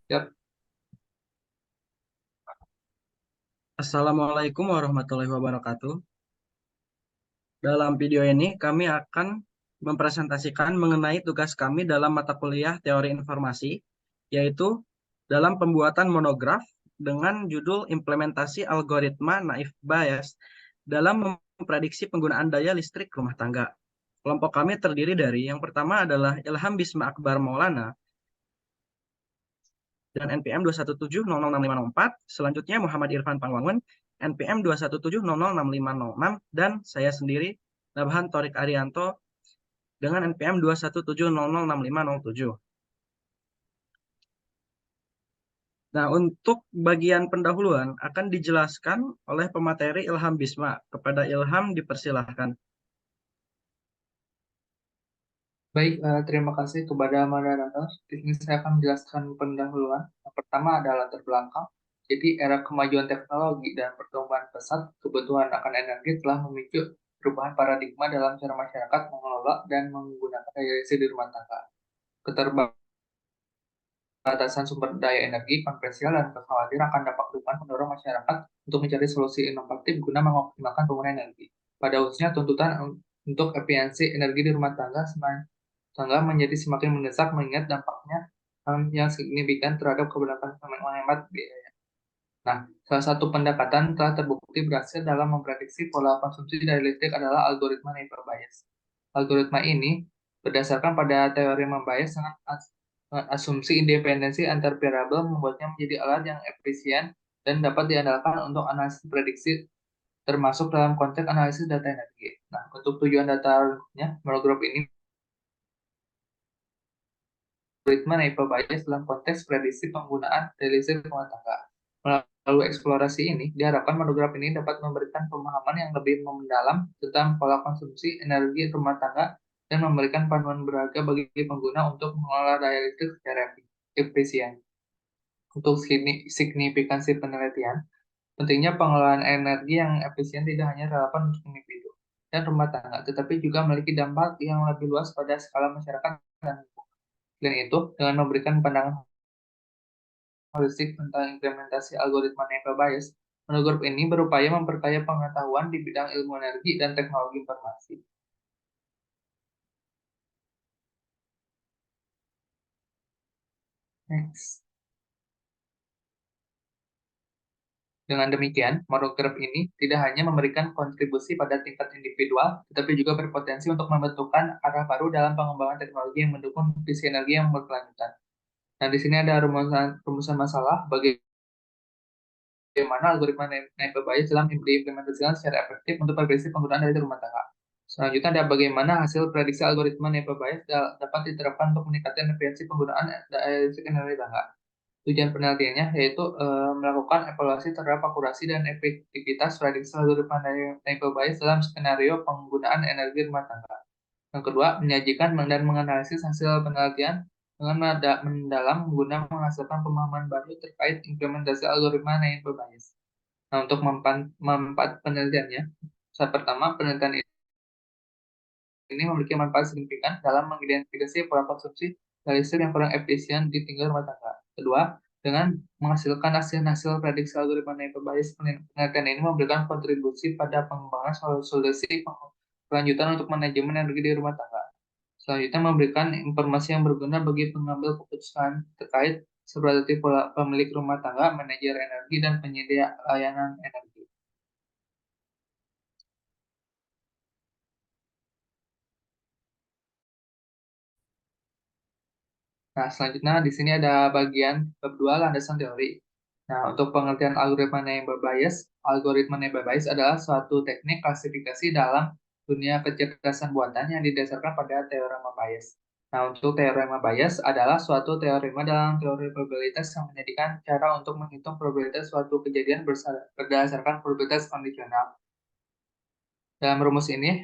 Yap. Assalamualaikum warahmatullahi wabarakatuh. Dalam video ini, kami akan mempresentasikan mengenai tugas kami dalam mata kuliah Teori Informasi, yaitu dalam pembuatan monograf dengan judul Implementasi Algoritma Naive Bayes dalam memprediksi penggunaan daya listrik rumah tangga. Kelompok kami terdiri dari yang pertama adalah Ilham Bisma Akbar Maulana dan NPM 217006504, selanjutnya Muhammad Irfan Pangwangun, NPM 217006506, dan saya sendiri, Nabhan Torik Arianto, dengan NPM 217006507. Nah, untuk bagian pendahuluan akan dijelaskan oleh pemateri Ilham Bisma. Kepada Ilham dipersilahkan. Baik, terima kasih kepada moderator. Di sini saya akan menjelaskan pendahuluan. Yang pertama adalah latar belakang. Jadi, era kemajuan teknologi dan pertumbuhan pesat kebutuhan akan energi telah memicu perubahan paradigma dalam cara masyarakat mengelola dan menggunakan daya listrik di rumah tangga. Keterbatasan sumber daya energi konvensional dan kekhawatiran akan dampak lingkungan mendorong masyarakat untuk mencari solusi inovatif guna mengoptimalkan penggunaan energi. Pada khususnya, tuntutan untuk efisiensi energi di rumah tangga menjadi semakin mendesak mengingat dampaknya yang signifikan terhadap keberlangsungan menghemat biaya. Nah, salah satu pendekatan telah terbukti berhasil dalam memprediksi pola konsumsi dari listrik adalah algoritma Neighbor Bayes. Algoritma ini berdasarkan pada teorema Bayes dengan asumsi independensi antar variabel membuatnya menjadi alat yang efisien dan dapat diandalkan untuk analisis prediksi termasuk dalam konteks analisis data energi. Nah, untuk tujuan data-nya, monograf ini algoritma Neighbor Bayes dalam konteks prediksi penggunaan dari listrik rumah tangga. Melalui eksplorasi ini, diharapkan monograf ini dapat memberikan pemahaman yang lebih mendalam tentang pola konsumsi energi rumah tangga dan memberikan panduan berharga bagi pengguna untuk mengelola daya listrik secara efisien. Untuk signifikansi penelitian, pentingnya pengelolaan energi yang efisien tidak hanya relevan untuk individu dan rumah tangga, tetapi juga memiliki dampak yang lebih luas pada skala masyarakat dan lingkungan. Selain itu, dengan memberikan pandangan holistik tentang implementasi algoritma Neighbor Bayes, monograf ini berupaya memperkaya pengetahuan di bidang ilmu energi dan teknologi informasi. Next. Dengan demikian, monograf ini tidak hanya memberikan kontribusi pada tingkat individual, tetapi juga berpotensi untuk membentukkan arah baru dalam pengembangan teknologi yang mendukung visi energi yang berkelanjutan. Nah, di sini ada rumusan masalah bagaimana algoritma Neighbor Bayes dalam diimplementasikan secara efektif untuk prediksi penggunaan dari rumah tangga. Selanjutnya ada bagaimana hasil prediksi algoritma Neighbor Bayes dapat diterapkan untuk meningkatkan efisiensi penggunaan daya listrik energi tangga. Tujuan penelitiannya yaitu melakukan evaluasi terhadap akurasi dan efektivitas prediksi algoritma Neighbor Bayes dalam skenario penggunaan energi rumah tangga. Yang kedua, menyajikan dan menganalisis hasil penelitian dengan mendalam guna menghasilkan pemahaman baru terkait implementasi algoritma Neighbor Bayes. Nah, untuk manfaat penelitiannya, saat pertama, penelitian ini memiliki manfaat signifikan dalam mengidentifikasi pola konsumsi listrik yang kurang efisien di tinggal rumah tangga. Kedua, dengan menghasilkan hasil-hasil prediksi algoritma Neighbor Bayes, penelitian ini memberikan kontribusi pada pengembangan solusi kelanjutan untuk manajemen energi di rumah tangga. Selanjutnya, memberikan informasi yang berguna bagi pengambil keputusan terkait seperti pola pemilik rumah tangga, manajer energi, dan penyedia layanan energi. Nah, selanjutnya di sini ada bagian bab 2 landasan teori. Nah, untuk pengertian algoritma neighbor bias adalah suatu teknik klasifikasi dalam dunia kecerdasan buatan yang didasarkan pada teorema Bayes. Nah, untuk teorema Bayes adalah suatu teorema dalam teori probabilitas yang menjadikan cara untuk menghitung probabilitas suatu kejadian berdasarkan probabilitas kondisional. Dalam rumus ini,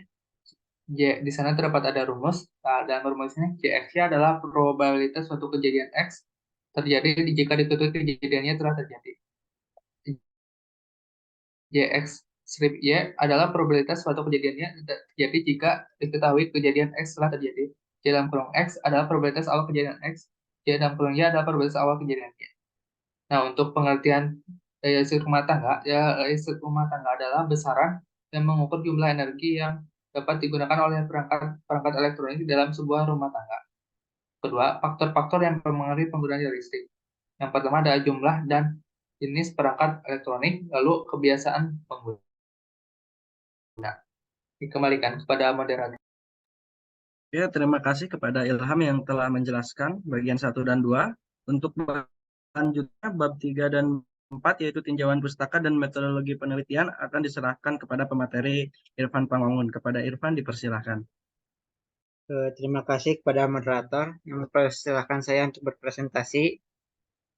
di sana terdapat ada rumus. Nah, dalam rumus ini, JX adalah probabilitas suatu kejadian X terjadi jika diketahui kejadiannya telah terjadi. JX strip Y adalah probabilitas suatu kejadiannya terjadi jika diketahui kejadian X telah terjadi. J dalam kurung X adalah probabilitas awal kejadian X. J dalam kurung Y adalah probabilitas awal kejadian Y. Nah, untuk pengertian daya listrik rumah tangga, ya daya listrik rumah tangga adalah besaran yang mengukur jumlah energi yang dapat digunakan oleh perangkat elektronik dalam sebuah rumah tangga. Kedua, faktor-faktor yang mempengaruhi penggunaan daya listrik. Yang pertama adalah jumlah dan jenis perangkat elektronik, lalu kebiasaan pengguna. Dikembalikan kepada moderator. Ya, terima kasih kepada Ilham yang telah menjelaskan bagian 1 dan 2. Untuk selanjutnya, bab 3 dan 4, yaitu tinjauan pustaka dan metodologi penelitian, akan diserahkan kepada pemateri Irfan Pangwangun. Kepada Irfan, dipersilahkan. Terima kasih kepada moderator yang mempersilahkan saya untuk berpresentasi.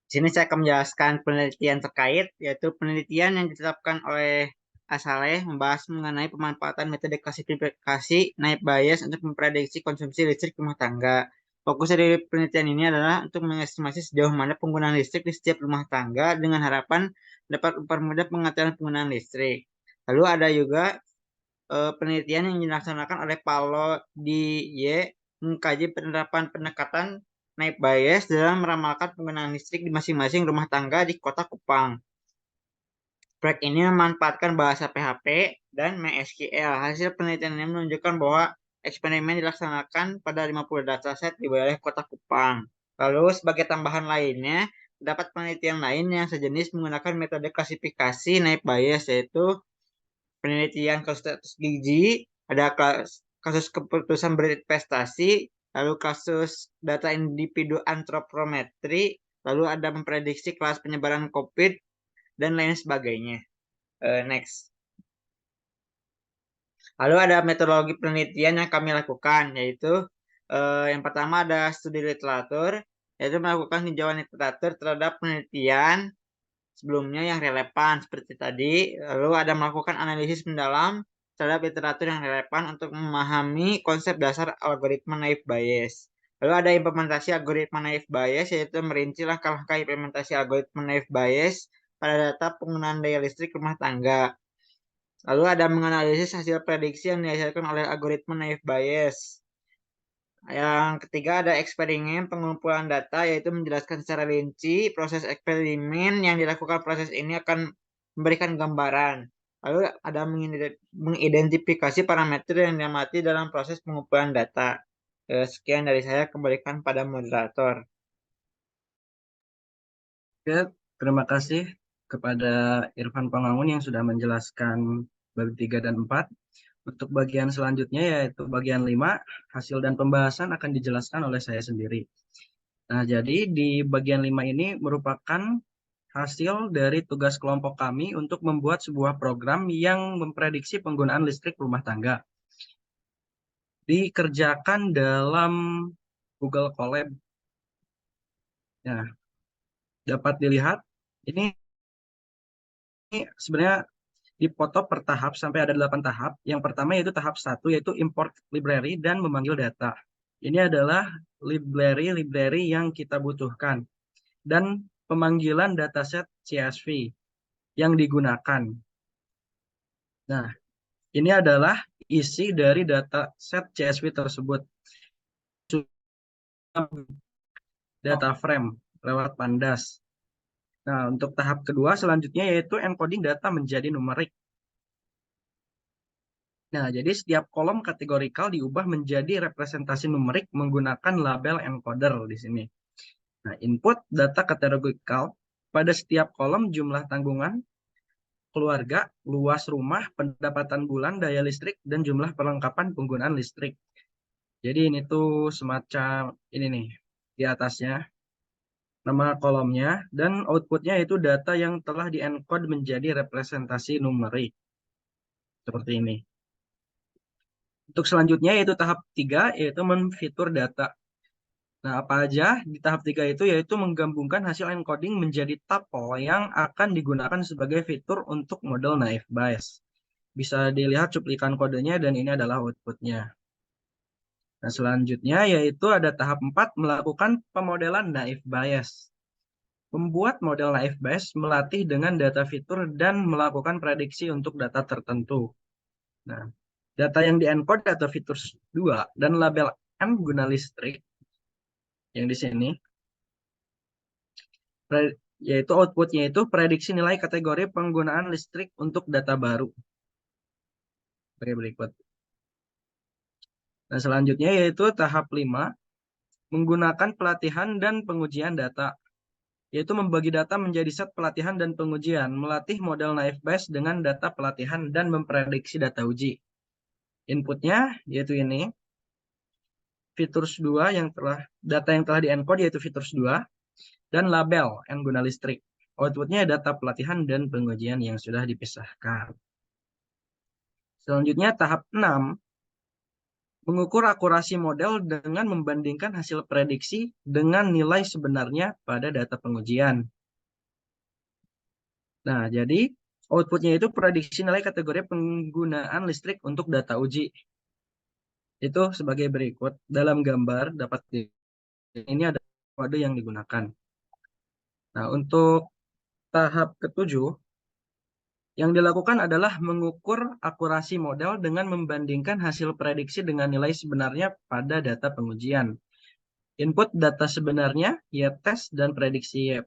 Di sini saya akan menjelaskan penelitian terkait, yaitu penelitian yang ditetapkan oleh Asaleh membahas mengenai pemanfaatan metode klasifikasi naib Bayes untuk memprediksi konsumsi listrik rumah tangga. Fokus dari penelitian ini adalah untuk mengestimasi sejauh mana penggunaan listrik di setiap rumah tangga dengan harapan dapat mempermudah pengaturan penggunaan listrik. Lalu ada juga penelitian yang dilaksanakan oleh Paulo di mengkaji penerapan pendekatan naib Bayes dalam meramalkan penggunaan listrik di masing-masing rumah tangga di Kota Kupang. Proyek ini memanfaatkan bahasa PHP dan MySQL. Hasil penelitian ini menunjukkan bahwa eksperimen dilaksanakan pada 50 dataset di wilayah Kota Kupang. Lalu sebagai tambahan lainnya, terdapat penelitian lain yang sejenis menggunakan metode klasifikasi naib Bayes, yaitu penelitian kasus gizi, ada kasus keputusan berinvestasi, lalu kasus data individu antropometri, lalu ada memprediksi kelas penyebaran COVID, dan lain sebagainya. Next. Lalu ada metodologi penelitian yang kami lakukan, yaitu yang pertama ada studi literatur, yaitu melakukan tinjauan literatur terhadap penelitian sebelumnya yang relevan seperti tadi. Lalu ada melakukan analisis mendalam terhadap literatur yang relevan untuk memahami konsep dasar algoritma naive Bayes. Lalu ada implementasi algoritma naive Bayes, yaitu merinci langkah-langkah implementasi algoritma naive Bayes pada data penggunaan daya listrik rumah tangga. Lalu ada menganalisis hasil prediksi yang dihasilkan oleh algoritma naive Bayes. Yang ketiga ada eksperimen pengumpulan data, yaitu menjelaskan secara rinci proses eksperimen yang dilakukan. Proses ini akan memberikan gambaran. Lalu ada mengidentifikasi parameter yang diamati dalam proses pengumpulan data. Sekian dari saya, kembalikan pada moderator. Ya, terima kasih kepada Irfan Pangwangun yang sudah menjelaskan bab 3 dan 4. Untuk bagian selanjutnya, yaitu bagian 5, hasil dan pembahasan akan dijelaskan oleh saya sendiri. Nah, jadi di bagian 5 ini merupakan hasil dari tugas kelompok kami untuk membuat sebuah program yang memprediksi penggunaan listrik rumah tangga. Dikerjakan dalam Google Colab. Nah, dapat dilihat, ini sebenarnya dipoto per tahap sampai ada 8 tahap. Yang pertama yaitu tahap 1, yaitu import library dan memanggil data. Ini adalah library yang kita butuhkan. Dan pemanggilan dataset CSV yang digunakan. Nah, ini adalah isi dari dataset CSV tersebut. Data frame lewat Pandas. Nah, untuk tahap kedua selanjutnya yaitu encoding data menjadi numerik. Nah, jadi setiap kolom kategorikal diubah menjadi representasi numerik menggunakan label encoder di sini. Nah, input data kategorikal pada setiap kolom jumlah tanggungan keluarga, luas rumah, pendapatan bulan, daya listrik, dan jumlah perlengkapan penggunaan listrik. Jadi ini tuh semacam ini nih di atasnya nama kolomnya dan outputnya itu data yang telah di-encode menjadi representasi numerik. Seperti ini. Untuk selanjutnya yaitu tahap 3 yaitu menfitur data. Nah, apa aja di tahap 3 itu yaitu menggabungkan hasil encoding menjadi tuple yang akan digunakan sebagai fitur untuk model naive Bayes. Bisa dilihat cuplikan kodenya dan ini adalah outputnya. Nah, selanjutnya yaitu ada tahap 4 melakukan pemodelan naive Bayes. Membuat model naive Bayes melatih dengan data fitur dan melakukan prediksi untuk data tertentu. Nah, data yang di-encode data fitur 2 dan label M guna listrik yang di sini yaitu outputnya itu prediksi nilai kategori penggunaan listrik untuk data baru. Sebagai berikut. Nah, selanjutnya yaitu tahap 5, menggunakan pelatihan dan pengujian data, yaitu membagi data menjadi set pelatihan dan pengujian, melatih model naive Bayes dengan data pelatihan dan memprediksi data uji. Inputnya yaitu ini, features 2 yang data yang telah di-encode yaitu features 2, dan label N guna listrik. Outputnya data pelatihan dan pengujian yang sudah dipisahkan. Selanjutnya tahap 6, mengukur akurasi model dengan membandingkan hasil prediksi dengan nilai sebenarnya pada data pengujian. Nah, jadi outputnya itu prediksi nilai kategori penggunaan listrik untuk data uji. Itu sebagai berikut. Dalam gambar dapat ini ada kode yang digunakan. Nah, untuk tahap ke-7, yang dilakukan adalah mengukur akurasi model dengan membandingkan hasil prediksi dengan nilai sebenarnya pada data pengujian. Input data sebenarnya, ya tes dan prediksi,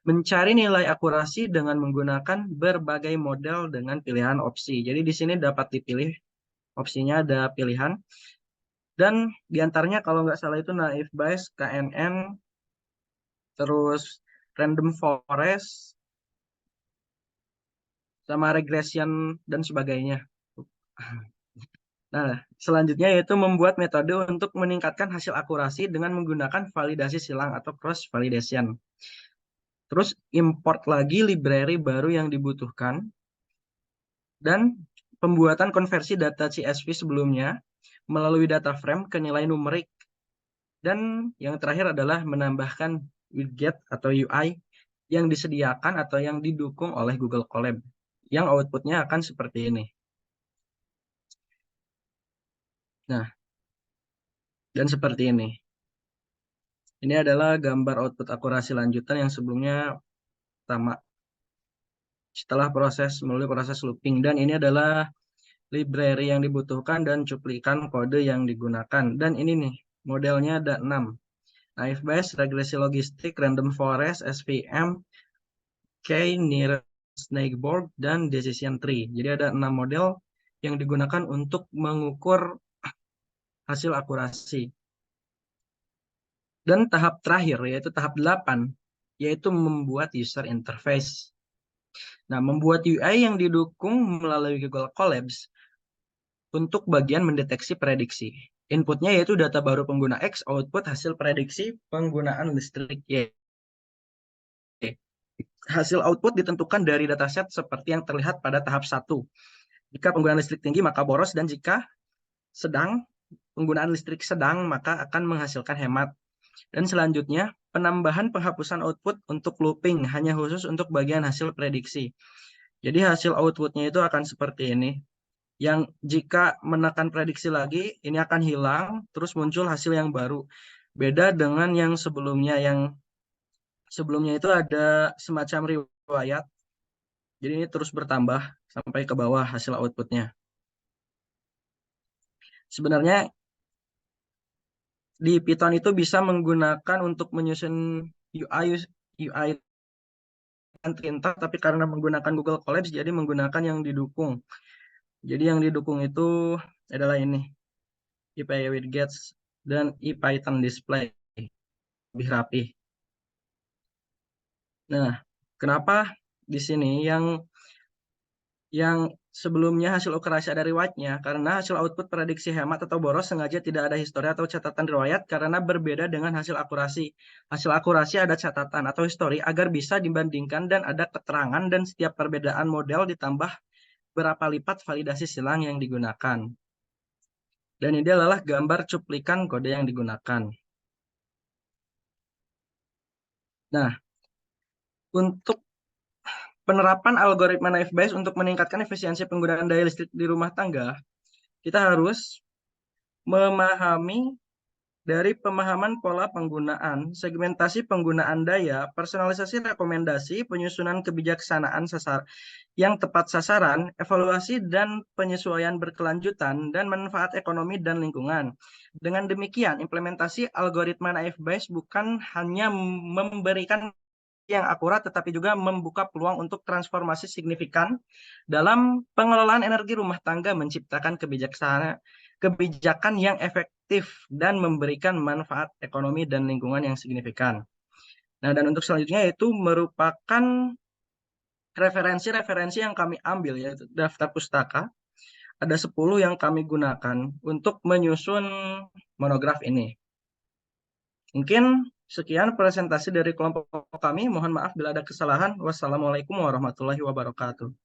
mencari nilai akurasi dengan menggunakan berbagai model dengan pilihan opsi. Jadi di sini dapat dipilih, opsinya ada pilihan. Dan diantaranya kalau nggak salah itu naive Bayes, KNN, terus random forest, sama regression dan sebagainya. Nah, selanjutnya yaitu membuat metode untuk meningkatkan hasil akurasi dengan menggunakan validasi silang atau cross validation. Terus import lagi library baru yang dibutuhkan dan pembuatan konversi data CSV sebelumnya melalui data frame ke nilai numerik. Dan yang terakhir adalah menambahkan widget atau UI yang disediakan atau yang didukung oleh Google Colab, yang outputnya akan seperti ini. Nah, dan seperti ini. Ini adalah gambar output akurasi lanjutan yang sebelumnya pertama. Setelah melalui proses looping. Dan ini adalah library yang dibutuhkan dan cuplikan kode yang digunakan. Dan ini nih, modelnya ada 6. Naive Bayes, regresi logistik, random forest, SVM, K-nearest neighbor, dan decision tree. Jadi ada 6 model yang digunakan untuk mengukur hasil akurasi. Dan tahap terakhir, yaitu tahap 8, yaitu membuat user interface. Nah, membuat UI yang didukung melalui Google Colabs untuk bagian mendeteksi prediksi. Inputnya yaitu data baru pengguna X, output hasil prediksi penggunaan listrik Y. Hasil output ditentukan dari dataset seperti yang terlihat pada tahap 1. Jika penggunaan listrik tinggi, maka boros, dan jika penggunaan listrik sedang, maka akan menghasilkan hemat. Dan selanjutnya, penambahan penghapusan output untuk looping, hanya khusus untuk bagian hasil prediksi. Jadi hasil outputnya itu akan seperti ini. Yang jika menekan prediksi lagi, ini akan hilang, terus muncul hasil yang baru. Beda dengan yang sebelumnya itu ada semacam riwayat. Jadi ini terus bertambah sampai ke bawah hasil outputnya. Sebenarnya di Python itu bisa menggunakan untuk menyusun UI Trinta, tapi karena menggunakan Google Colabs, jadi menggunakan yang didukung. Jadi yang didukung itu adalah ini, IPy widgets dan IPython display, lebih rapi. Nah, kenapa di sini yang sebelumnya hasil akurasi ada riwayatnya? Karena hasil output prediksi hemat atau boros sengaja tidak ada histori atau catatan riwayat karena berbeda dengan hasil akurasi. Hasil akurasi ada catatan atau histori agar bisa dibandingkan dan ada keterangan, dan setiap perbedaan model ditambah berapa lipat validasi silang yang digunakan. Dan ini adalah gambar cuplikan kode yang digunakan. Nah, untuk penerapan algoritma naive Bayes untuk meningkatkan efisiensi penggunaan daya listrik di rumah tangga, kita harus memahami dari pemahaman pola penggunaan, segmentasi penggunaan daya, personalisasi rekomendasi, penyusunan kebijaksanaan yang tepat sasaran, evaluasi dan penyesuaian berkelanjutan, dan manfaat ekonomi dan lingkungan. Dengan demikian, implementasi algoritma naive Bayes bukan hanya memberikan yang akurat, tetapi juga membuka peluang untuk transformasi signifikan dalam pengelolaan energi rumah tangga, menciptakan kebijakan yang efektif dan memberikan manfaat ekonomi dan lingkungan yang signifikan. Nah, dan untuk selanjutnya itu merupakan referensi-referensi yang kami ambil, yaitu daftar pustaka. Ada 10 yang kami gunakan untuk menyusun monograf ini. Mungkin sekian presentasi dari kelompok kami. Mohon maaf bila ada kesalahan. Wassalamualaikum warahmatullahi wabarakatuh.